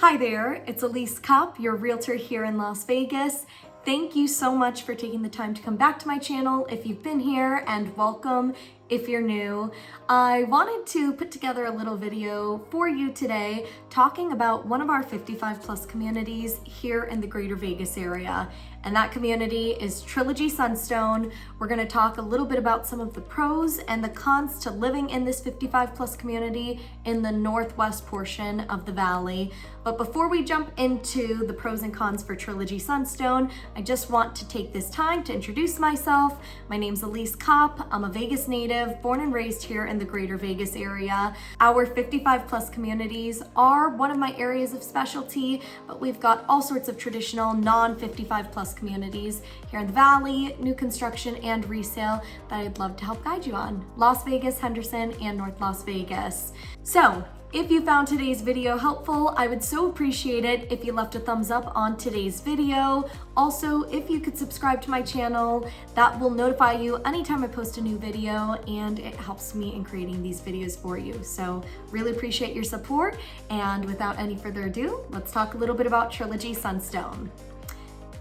Hi there, it's Elise Kopp, your realtor here in Las Vegas. Thank you so much for taking the time to come back to my channel if you've been here, and welcome if you're new. I wanted to put together a little video for you today talking about one of our 55 plus communities here in the greater Vegas area. And that community is Trilogy Sunstone. We're gonna talk a little bit about some of the pros and the cons to living in this 55 plus community in the northwest portion of the valley. But before we jump into the pros and cons for Trilogy Sunstone, I just want to take this time to introduce myself. My name's Elise Kopp. I'm a Vegas native, born and raised here in the greater Vegas area. Our 55 plus communities are one of my areas of specialty, but we've got all sorts of traditional non-55 plus communities here in the valley, new construction and resale that I'd love to help guide you on. Las Vegas, Henderson, and North Las Vegas. So if you found today's video helpful, I would so appreciate it if you left a thumbs up on today's video. Also, if you could subscribe to my channel, that will notify you anytime I post a new video, and it helps me in creating these videos for you. So really appreciate your support. And without any further ado, let's talk a little bit about Trilogy Sunstone.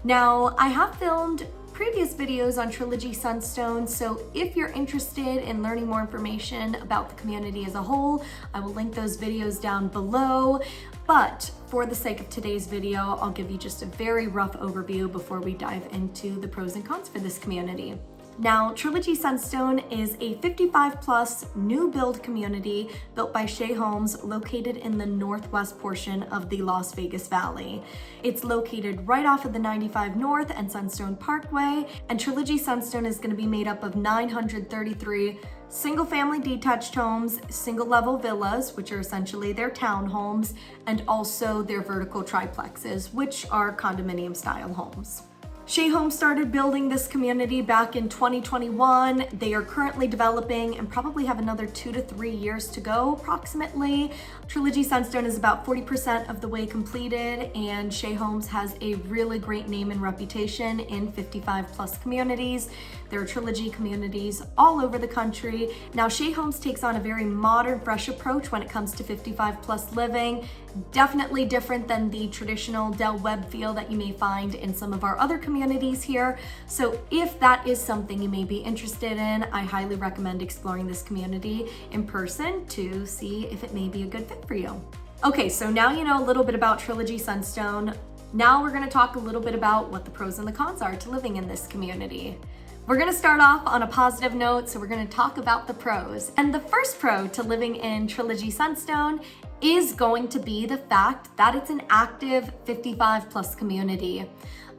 Now, I have filmed previous videos on Trilogy Sunstone, so if you're interested in learning more information about the community as a whole, I will link those videos down below. But for the sake of today's video, I'll give you just a very rough overview before we dive into the pros and cons for this community. Now, Trilogy Sunstone is a 55 plus new build community built by Shea Homes located in the northwest portion of the Las Vegas Valley. It's located right off of the 95 North and Sunstone Parkway, and Trilogy Sunstone is going to be made up of 933 single family detached homes, single level villas, which are essentially their townhomes, and also their vertical triplexes, which are condominium style homes. Shea Homes started building this community back in 2021. They are currently developing and probably have another 2 to 3 years to go approximately. Trilogy Sunstone is about 40% of the way completed, and Shea Homes has a really great name and reputation in 55 plus communities. There are Trilogy communities all over the country. Now, Shea Homes takes on a very modern, fresh approach when it comes to 55 plus living. Definitely different than the traditional Del Webb feel that you may find in some of our other communities here. So if that is something you may be interested in, I highly recommend exploring this community in person to see if it may be a good fit for you. Okay, so now you know a little bit about Trilogy Sunstone. Now we're gonna talk a little bit about what the pros and the cons are to living in this community. We're gonna start off on a positive note, so we're gonna talk about the pros. And the first pro to living in Trilogy Sunstone is going to be the fact that it's an active 55 plus community.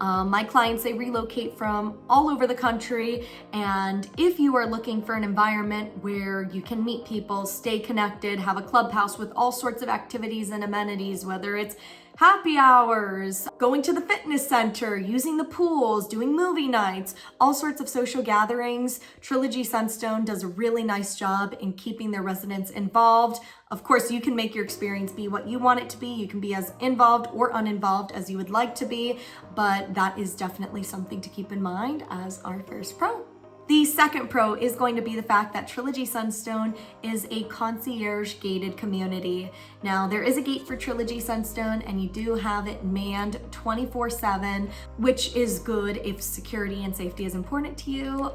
My clients, they relocate from all over the country, and if you are looking for an environment where you can meet people, stay connected, have a clubhouse with all sorts of activities and amenities, whether it's happy hours, going to the fitness center, using the pools, doing movie nights, all sorts of social gatherings, Trilogy Sunstone does a really nice job in keeping their residents involved. Of course, you can make your experience be what you want it to be. You can be as involved or uninvolved as you would like to be, but that is definitely something to keep in mind as our first pro. The second pro is going to be the fact that Trilogy Sunstone is a concierge gated community. Now, there is a gate for Trilogy Sunstone, and you do have it manned 24/7, which is good if security and safety is important to you.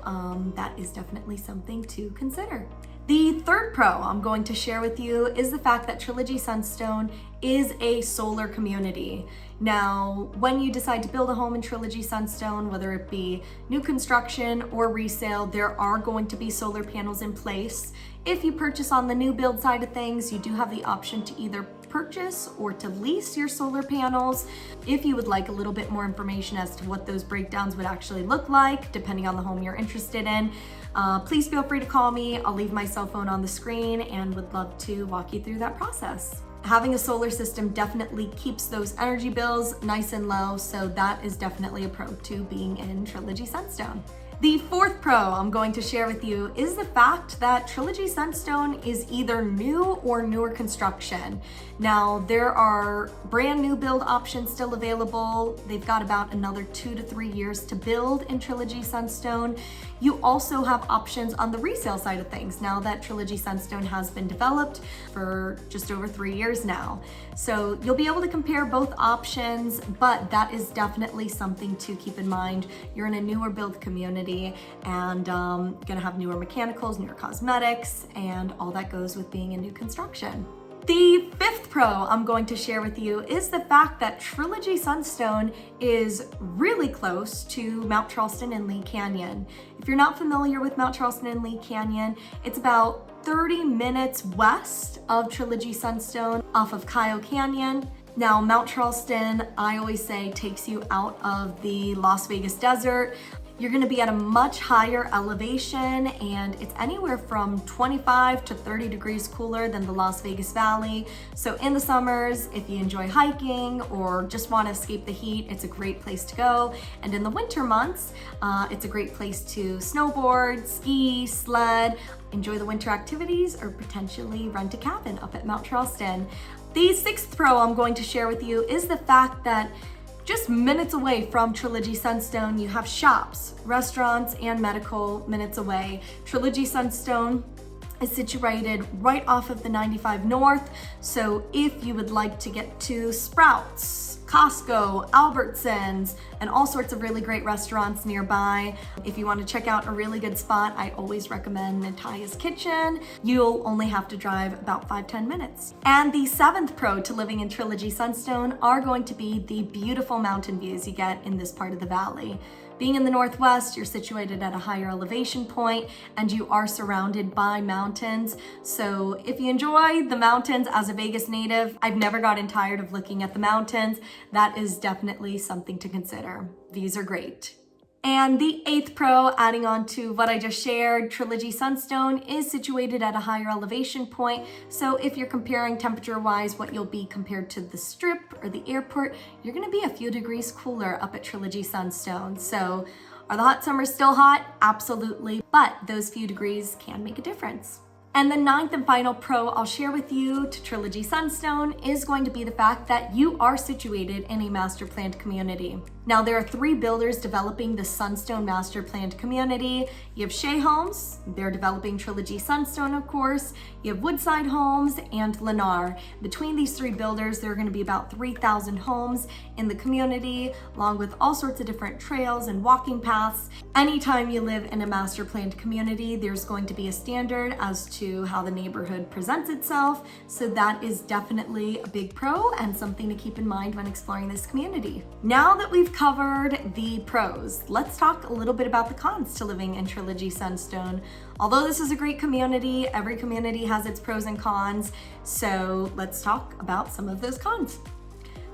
That is definitely something to consider. The third pro I'm going to share with you is the fact that Trilogy Sunstone is a solar community. Now, when you decide to build a home in Trilogy Sunstone, whether it be new construction or resale, there are going to be solar panels in place. If you purchase on the new build side of things, you do have the option to either purchase or to lease your solar panels. If you would like a little bit more information as to what those breakdowns would actually look like, depending on the home you're interested in, please feel free to call me. I'll leave my cell phone on the screen and would love to walk you through that process. Having a solar system definitely keeps those energy bills nice and low, so that is definitely a pro to being in Trilogy Sunstone. The fourth pro I'm going to share with you is the fact that Trilogy Sunstone is either new or newer construction. Now, there are brand new build options still available. They've got about another 2 to 3 years to build in Trilogy Sunstone. You also have options on the resale side of things now that Trilogy Sunstone has been developed for just over 3 years now. So you'll be able to compare both options, but that is definitely something to keep in mind. You're in a newer build community and gonna have newer mechanicals, newer cosmetics, and all that goes with being in new construction. The fifth pro I'm going to share with you is the fact that Trilogy Sunstone is really close to Mount Charleston and Lee Canyon. If you're not familiar with Mount Charleston and Lee Canyon, it's about 30 minutes west of Trilogy Sunstone off of Coyote Canyon. Now, Mount Charleston, I always say, takes you out of the Las Vegas desert. You're gonna be at a much higher elevation, and it's anywhere from 25 to 30 degrees cooler than the Las Vegas Valley. So in the summers, if you enjoy hiking or just wanna escape the heat, it's a great place to go. And in the winter months, it's a great place to snowboard, ski, sled, enjoy the winter activities, or potentially rent a cabin up at Mount Charleston. The sixth pro I'm going to share with you is the fact that just minutes away from Trilogy Sunstone, you have shops, restaurants, and medical minutes away. Trilogy Sunstone is situated right off of the 95 North. So if you would like to get to Sprouts, Costco, Albertsons, and all sorts of really great restaurants nearby, if you want to check out a really good spot, I always recommend Nataya's Kitchen. You'll only have to drive about 5-10 minutes. And the seventh pro to living in Trilogy Sunstone are going to be the beautiful mountain views you get in this part of the valley. Being in the Northwest, you're situated at a higher elevation point and you are surrounded by mountains. So if you enjoy the mountains as a Vegas native, I've never gotten tired of looking at the mountains. That is definitely something to consider. These are great. And the eighth pro, adding on to what I just shared, Trilogy Sunstone is situated at a higher elevation point. So if you're comparing temperature-wise what you'll be compared to the Strip or the airport, you're gonna be a few degrees cooler up at Trilogy Sunstone. So are the hot summers still hot? Absolutely, but those few degrees can make a difference. And the ninth and final pro I'll share with you to Trilogy Sunstone is going to be the fact that you are situated in a master planned community. Now, there are 3 builders developing the Sunstone master planned community. You have Shea Homes, they're developing Trilogy Sunstone, of course. You have Woodside Homes and Lennar. Between these 3 builders, there are going to be about 3,000 homes in the community, along with all sorts of different trails and walking paths. Anytime you live in a master planned community, there's going to be a standard as to how the neighborhood presents itself. So that is definitely a big pro and something to keep in mind when exploring this community. Now that we've covered the pros, let's talk a little bit about the cons to living in Trilogy Sunstone. Although this is a great community, every community has its pros and cons. So let's talk about some of those cons.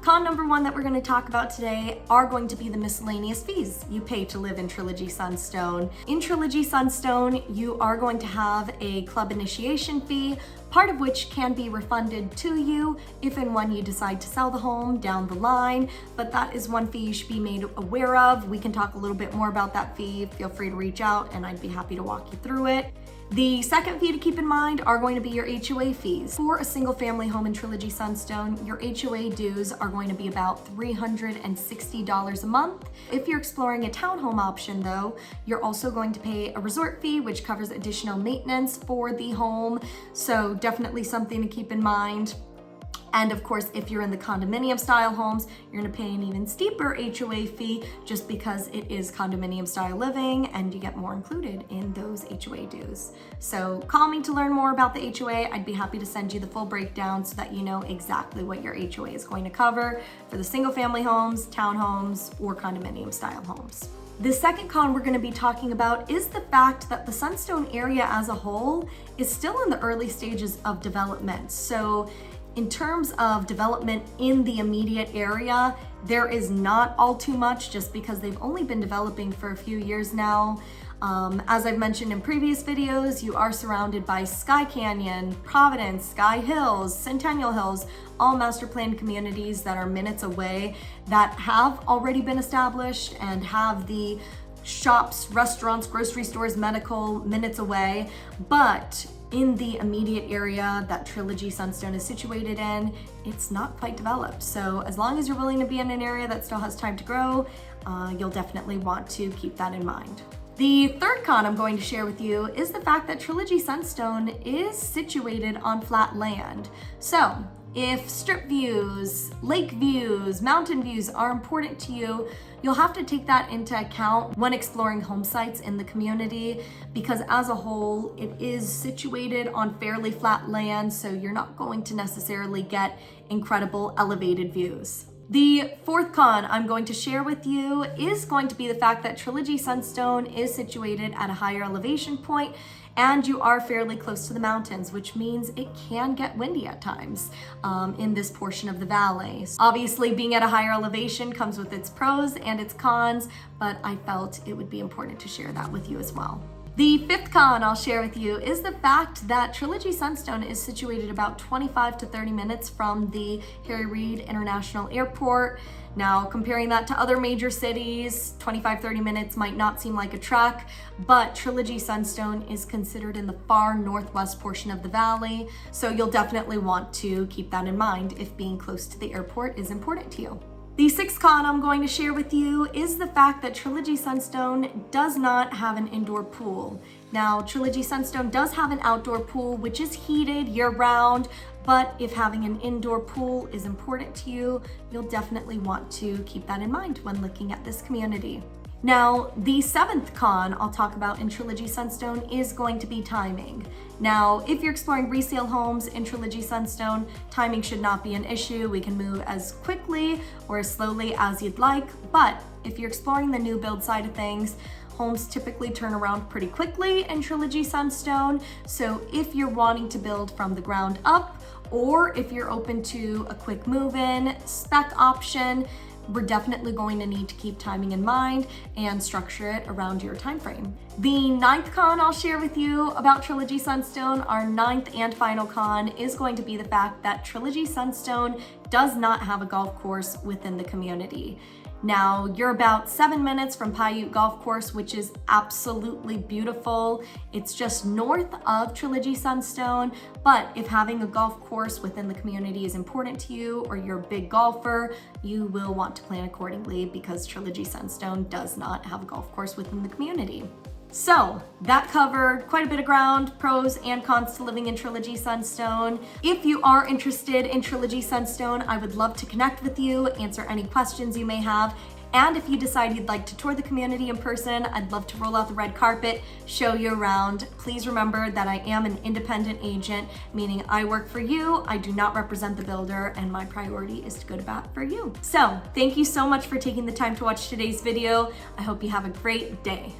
Con number 1 that we're going to talk about today are going to be the miscellaneous fees you pay to live in Trilogy Sunstone. In Trilogy Sunstone, you are going to have a club initiation fee, part of which can be refunded to you if and when you decide to sell the home down the line, but that is one fee you should be made aware of. We can talk a little bit more about that fee. Feel free to reach out and I'd be happy to walk you through it. The second fee to keep in mind are going to be your HOA fees. For a single family home in Trilogy Sunstone, your HOA dues are going to be about $360 a month. If you're exploring a townhome option though, you're also going to pay a resort fee, which covers additional maintenance for the home. So definitely something to keep in mind. And of course, if you're in the condominium style homes, you're gonna pay an even steeper HOA fee just because it is condominium style living and you get more included in those HOA dues. So call me to learn more about the HOA. I'd be happy to send you the full breakdown so that you know exactly what your HOA is going to cover for the single family homes, townhomes, or condominium style homes. The second con we're going to be talking about is the fact that the Sunstone area as a whole is still in the early stages of development. So in terms of development in the immediate area, there is not all too much just because they've only been developing for a few years now. As I've mentioned in previous videos, you are surrounded by Sky Canyon, Providence, Sky Hills, Centennial Hills, all master planned communities that are minutes away that have already been established and have the shops, restaurants, grocery stores, medical, minutes away. But in the immediate area that Trilogy Sunstone is situated in, it's not quite developed. So as long as you're willing to be in an area that still has time to grow, you'll definitely want to keep that in mind. The third con I'm going to share with you is the fact that Trilogy Sunstone is situated on flat land. So if strip views, lake views, mountain views are important to you, you'll have to take that into account when exploring home sites in the community, because as a whole, it is situated on fairly flat land, so you're not going to necessarily get incredible elevated views. The fourth con I'm going to share with you is going to be the fact that Trilogy Sunstone is situated at a higher elevation point and you are fairly close to the mountains, which means it can get windy at times in this portion of the valley. Obviously, being at a higher elevation comes with its pros and its cons, but I felt it would be important to share that with you as well. The fifth con I'll share with you is the fact that Trilogy Sunstone is situated about 25 to 30 minutes from the Harry Reid International Airport. Now, comparing that to other major cities, 25-30 minutes might not seem like a trek, but Trilogy Sunstone is considered in the far northwest portion of the valley, so you'll definitely want to keep that in mind if being close to the airport is important to you. The sixth con I'm going to share with you is the fact that Trilogy Sunstone does not have an indoor pool. Now, Trilogy Sunstone does have an outdoor pool, which is heated year-round, but if having an indoor pool is important to you, you'll definitely want to keep that in mind when looking at this community. Now, the seventh con I'll talk about in Trilogy Sunstone is going to be timing. Now, if you're exploring resale homes in Trilogy Sunstone, timing should not be an issue. We can move as quickly or as slowly as you'd like, but if you're exploring the new build side of things, homes typically turn around pretty quickly in Trilogy Sunstone. So if you're wanting to build from the ground up, or if you're open to a quick move-in spec option, we're definitely going to need to keep timing in mind and structure it around your time frame. The ninth con I'll share with you about Trilogy Sunstone, our ninth and final con, is going to be the fact that Trilogy Sunstone does not have a golf course within the community. Now, you're about 7 minutes from Paiute Golf Course, which is absolutely beautiful. It's just north of Trilogy Sunstone, but if having a golf course within the community is important to you or you're a big golfer, you will want to plan accordingly because Trilogy Sunstone does not have a golf course within the community. So that covered quite a bit of ground, pros and cons to living in Trilogy Sunstone. If you are interested in Trilogy Sunstone, I would love to connect with you, answer any questions you may have. And if you decide you'd like to tour the community in person, I'd love to roll out the red carpet, show you around. Please remember that I am an independent agent, meaning I work for you, I do not represent the builder, and my priority is to go to bat for you. So thank you so much for taking the time to watch today's video. I hope you have a great day.